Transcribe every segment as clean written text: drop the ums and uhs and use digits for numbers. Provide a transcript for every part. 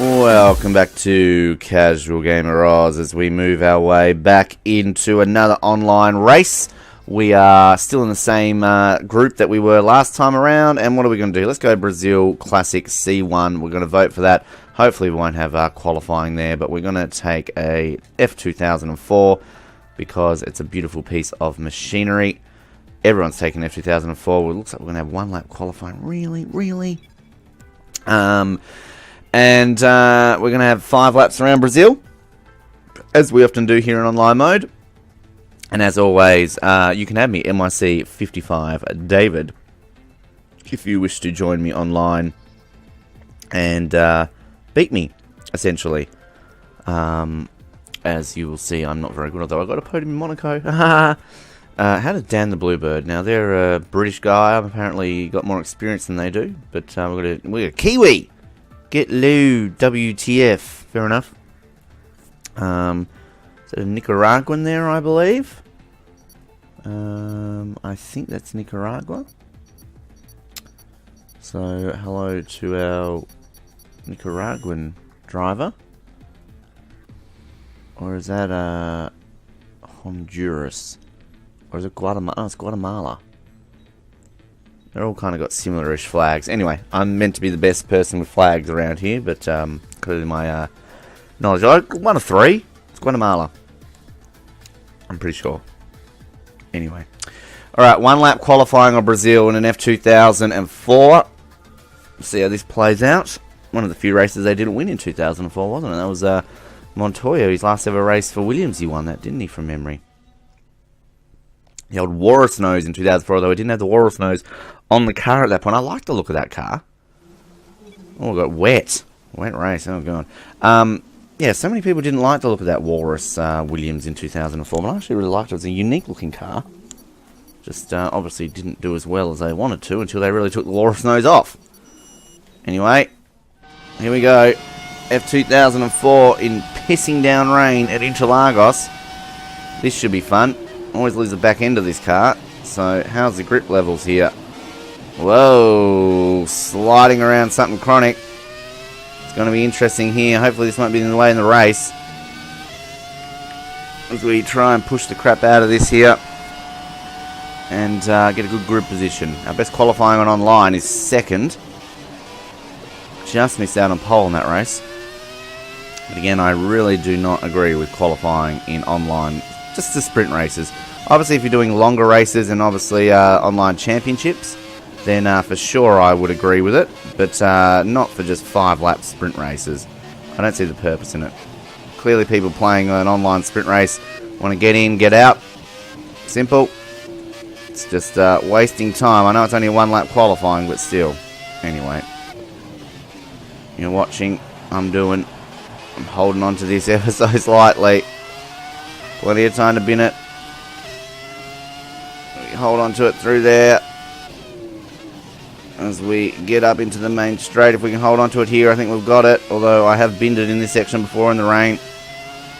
Welcome back to Casual Gamer Oz as we move our way back into another online race. We are still in the same group that we were last time around, and what are we going to do? Let's go Brazil Classic C1. We're going to vote for that. Hopefully we won't have qualifying there, but we're going to take a F2004 because it's a beautiful piece of machinery. Everyone's taking F2004. Well, it looks like we're going to have one lap qualifying. Really? And we're going to have 5 laps around Brazil, as we often do here in online mode. And as always, you can have me, MIC55 David, if you wish to join me online and beat me, essentially. As you will see, I'm not very good, although I got a podium in Monaco. How did Dan the Bluebird? Now, they're a British guy. I've apparently got more experience than they do, but we're a Kiwi! Get Lou, WTF. Fair enough. Is that a Nicaraguan there, I believe? I think that's Nicaragua. So, hello to our Nicaraguan driver. Or is that Honduras? Or is it Guatemala? Oh, it's Guatemala. They're all kind of got similar-ish flags. Anyway, I'm meant to be the best person with flags around here, but clearly my knowledge... Oh, 1 of 3. It's Guatemala. I'm pretty sure. Anyway. Alright, 1 lap qualifying on Brazil in an F2004. See how this plays out. One of the few races they didn't win in 2004, wasn't it? That was Montoya. His last ever race for Williams, he won that, didn't he, from memory? The old Walrus nose in 2004, although I didn't have the Walrus nose on the car at that point. I like the look of that car. Oh, it got wet. Wet race. Oh, God. Yeah, so many people didn't like the look of that Walrus Williams in 2004, but I actually really liked it. It was a unique-looking car. Just obviously didn't do as well as they wanted to until they really took the Walrus nose off. Anyway, here we go. F2004 in pissing down rain at Interlagos. This should be fun. Always lose the back end of this car. So, how's the grip levels here? Whoa, sliding around something chronic. It's going to be interesting here. Hopefully this won't be in the way in the race, as we try and push the crap out of this here and get a good grip position. Our best qualifying on online is 2nd. Just missed out on pole in that race. But again, I really do not agree with qualifying in online, just the sprint races. Obviously, if you're doing longer races and obviously online championships, then for sure I would agree with it. But not for just 5-lap sprint races. I don't see the purpose in it. Clearly, people playing an online sprint race want to get in, get out. Simple. It's just wasting time. I know it's only a 1-lap qualifying, but still. Anyway. You're watching. I'm holding on to this ever so slightly. Plenty of time to bin it. We hold on to it through there. As we get up into the main straight. If we can hold on to it here, I think we've got it. Although I have binned it in this section before in the rain.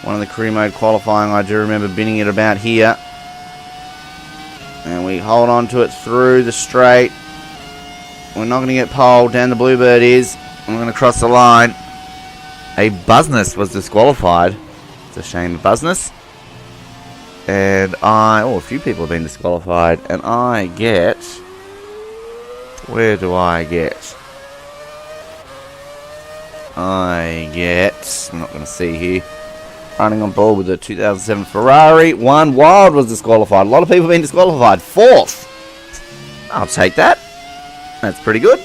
One of the career mode qualifying, I do remember binning it about here. And we hold on to it through the straight. We're not going to get pole. Dan the Bluebird is. I'm going to cross the line. A Business was disqualified. It's a shame, Business. And a few people have been disqualified. And I get... Where do I get? I'm not going to see here. Running on board with the 2007 Ferrari. One Wild was disqualified. A lot of people have been disqualified. 4th. I'll take that. That's pretty good.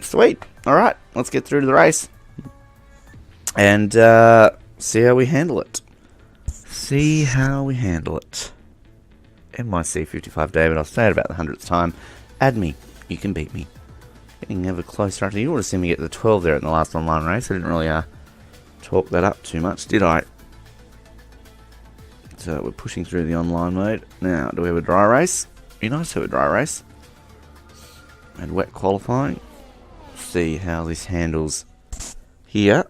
Sweet. Alright, let's get through to the race. And see how we handle it. MIC55 David, I've said it about the 100th time. Add me. You can beat me. Getting ever closer after you would have seen me get the 12 there in the last online race. I didn't really talk that up too much, did I? So we're pushing through the online mode. Now, do we have a dry race? Be nice to have a dry race. And wet qualifying. See how this handles here.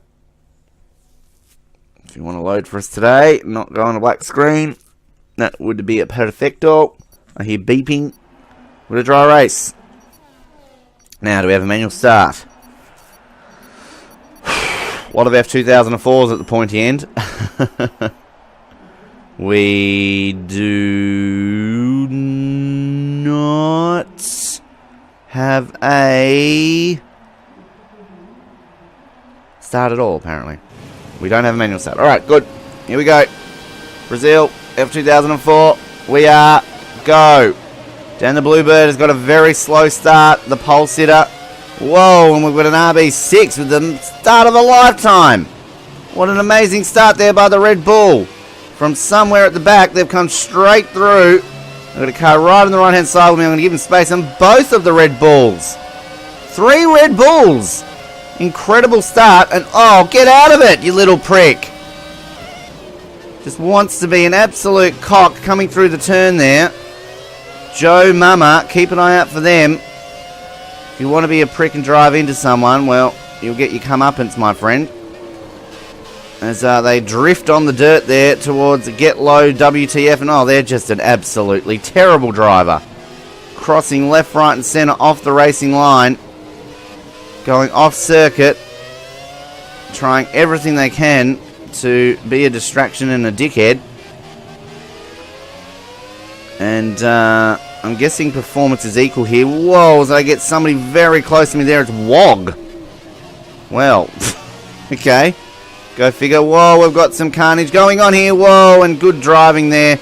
If you want to load for us today, not go on a black screen. That would be a perfecto. I hear beeping. With a dry race. Now, do we have a manual start? A lot of F2004s at the pointy end. We do not have a start at all, apparently. We don't have a manual start. Alright, good. Here we go. Brazil, F2004. We are go. Dan the Bluebird has got a very slow start. The pole sitter. Whoa, and we've got an RB6 with the start of a lifetime. What an amazing start there by the Red Bull. From somewhere at the back, they've come straight through. I've got a car right on the right-hand side with me. I'm going to give him space on both of the Red Bulls. 3 Red Bulls. Incredible start. And, oh, get out of it, you little prick. Just wants to be an absolute cock coming through the turn there. Joe Mama, keep an eye out for them. If you want to be a prick and drive into someone, well, you'll get your comeuppance, my friend. As they drift on the dirt there towards Get Low WTF. And, oh, they're just an absolutely terrible driver. Crossing left, right, and centre off the racing line. Going off circuit. Trying everything they can to be a distraction and a dickhead. And I'm guessing performance is equal here. Whoa, as I get somebody very close to me there, it's Wog. Well, okay. Go figure. Whoa, we've got some carnage going on here. Whoa, and good driving there.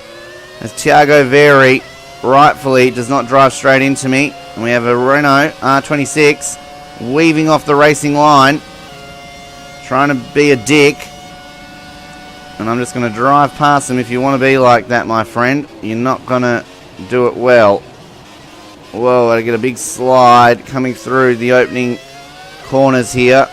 As Tiago Veri rightfully does not drive straight into me. And we have a Renault R26 weaving off the racing line. Trying to be a dick. And I'm just going to drive past them. If you want to be like that, my friend, you're not going to do it well. Whoa, I get a big slide coming through the opening corners here.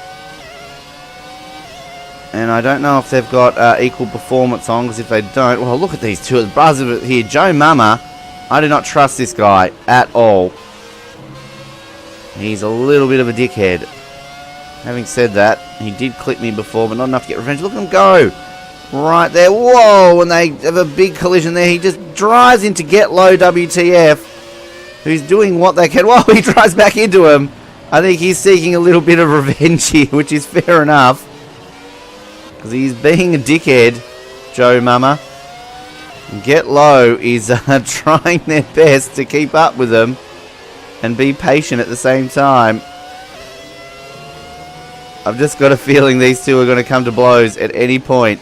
And I don't know if they've got equal performance on, because if they don't... Well, look at these two. The brothers here. Joe Mama, I do not trust this guy at all. He's a little bit of a dickhead. Having said that, he did clip me before, but not enough to get revenge. Look at him go. Right there. Whoa, and they have a big collision there. He just drives into Get Low WTF, who's doing what they can. Whoa, he drives back into him. I think he's seeking a little bit of revenge here, which is fair enough. Because he's being a dickhead, Joe Mama. Get Low is trying their best to keep up with them and be patient at the same time. I've just got a feeling these two are going to come to blows at any point.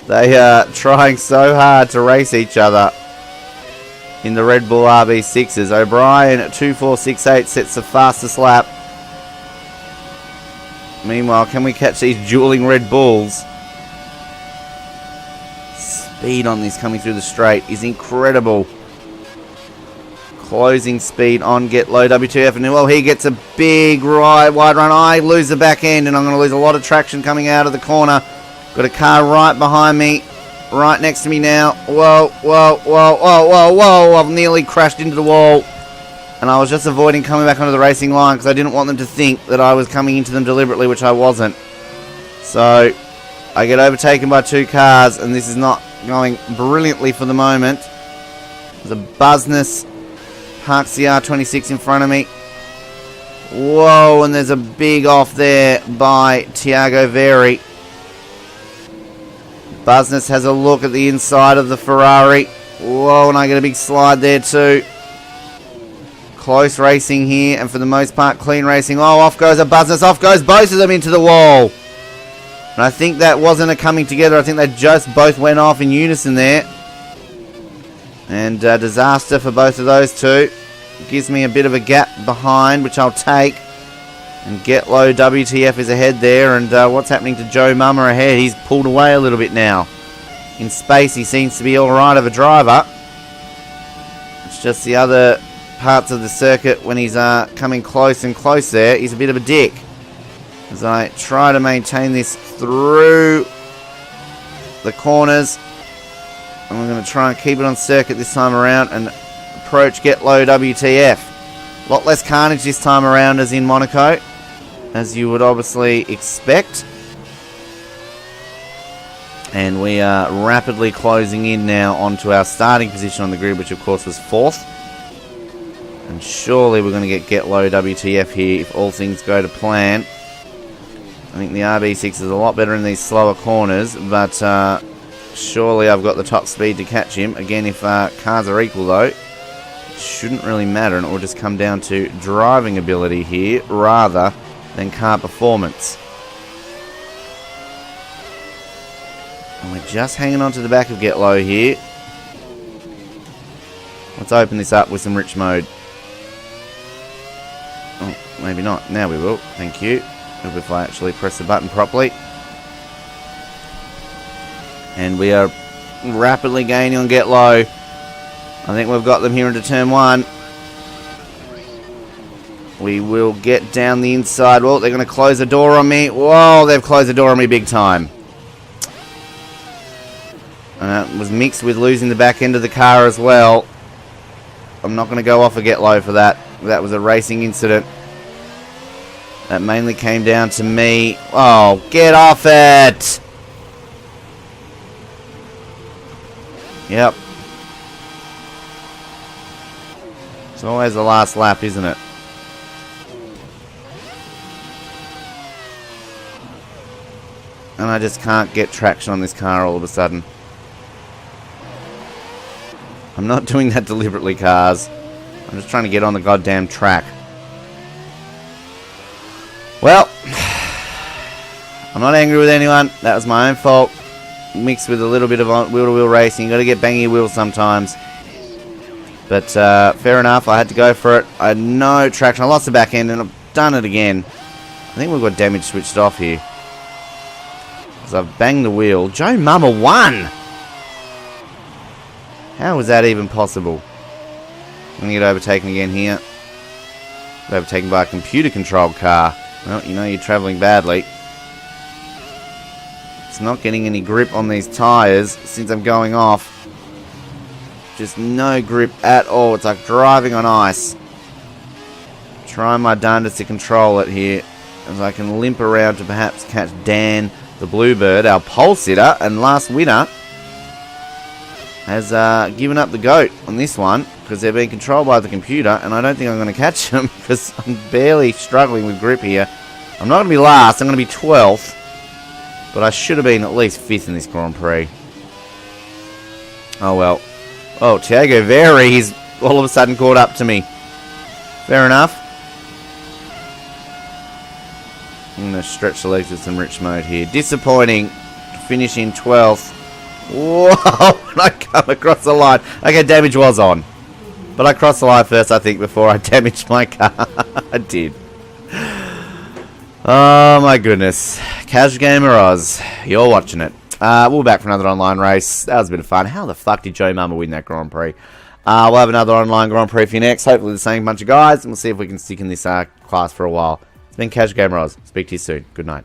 They are trying so hard to race each other in the Red Bull RB6s. O'Brien at 2468 sets the fastest lap. Meanwhile, can we catch these dueling Red Bulls? Speed on this coming through the straight is incredible. Closing speed on Get Low WTF. And well, he gets a big wide run. I lose the back end, and I'm going to lose a lot of traction coming out of the corner. Got a car right behind me, right next to me now. Whoa, whoa, whoa, whoa, whoa, whoa. I've nearly crashed into the wall. And I was just avoiding coming back onto the racing line because I didn't want them to think that I was coming into them deliberately, which I wasn't. So, I get overtaken by 2 cars, and this is not going brilliantly for the moment. There's a Business parks the R26 in front of me. Whoa, and there's a big off there by Tiago Veri. Business has a look at the inside of the Ferrari. Whoa, and I get a big slide there too. Close racing here, and for the most part, clean racing. Oh, off goes a Business. Off goes both of them into the wall. And I think that wasn't a coming together. I think they just both went off in unison there. And disaster for both of those two. Gives me a bit of a gap behind, which I'll take. And Get Low WTF is ahead there. And what's happening to Joe Mama ahead? He's pulled away a little bit now. In space, he seems to be alright of a driver. It's just the other parts of the circuit when he's coming close and close there. He's a bit of a dick. As I try to maintain this through the corners. And we're going to try and keep it on circuit this time around and approach Get Low WTF. A lot less carnage this time around as in Monaco, as you would obviously expect. And we are rapidly closing in now onto our starting position on the grid, which of course was 4th. And surely we're going to get low WTF here if all things go to plan. I think the RB6 is a lot better in these slower corners, but surely I've got the top speed to catch him. Again, if cars are equal though, it shouldn't really matter, and it will just come down to driving ability here rather than car performance. And we're just hanging on to the back of Get Low here. Let's open this up with some rich mode. Oh, maybe not. Now we will. Thank you. If I actually press the button properly. And we are rapidly gaining on Get Low. I think we've got them here into turn 1. We will get down the inside. Well, they're going to close the door on me. Whoa, they've closed the door on me big time. And it was mixed with losing the back end of the car as well. I'm not going to go off a Get Low for that. That was a racing incident. That mainly came down to me. Oh, get off it! Yep. It's always the last lap, isn't it? And I just can't get traction on this car all of a sudden. I'm not doing that deliberately, cars. I'm just trying to get on the goddamn track. Well, I'm not angry with anyone. That was my own fault. Mixed with a little bit of wheel-to-wheel racing. You got to get banging your wheels sometimes. But fair enough. I had to go for it. I had no traction. I lost the back end, and I've done it again. I think we've got damage switched off here. Because I've banged the wheel. Joe Mama won! How was that even possible? I'm going to get overtaken again here. Overtaken by a computer-controlled car. Well, you know you're travelling badly. It's not getting any grip on these tyres since I'm going off. Just no grip at all. It's like driving on ice. Trying my darndest to control it here, as I can limp around to perhaps catch Dan the Bluebird, our pole sitter and last winner. Has given up the goat on this one because they're being controlled by the computer, and I don't think I'm going to catch them because I'm barely struggling with grip here. I'm not going to be last, I'm going to be 12th, but I should have been at least 5th in this Grand Prix. Oh well. Oh, Thiago Very, he's all of a sudden caught up to me. Fair enough. I'm going to stretch the legs with some rich mode here. Disappointing to finish in 12th. Whoa, I come across the line. Okay, damage was on. But I crossed the line first, I think, before I damaged my car. I did. Oh, my goodness. Casual Gamer Oz. You're watching it. We'll be back for another online race. That was a bit of fun. How the fuck did Joe Mama win that Grand Prix? We'll have another online Grand Prix for you next. Hopefully the same bunch of guys. And we'll see if we can stick in this class for a while. It's been Casual Gamer Oz. Speak to you soon. Good night.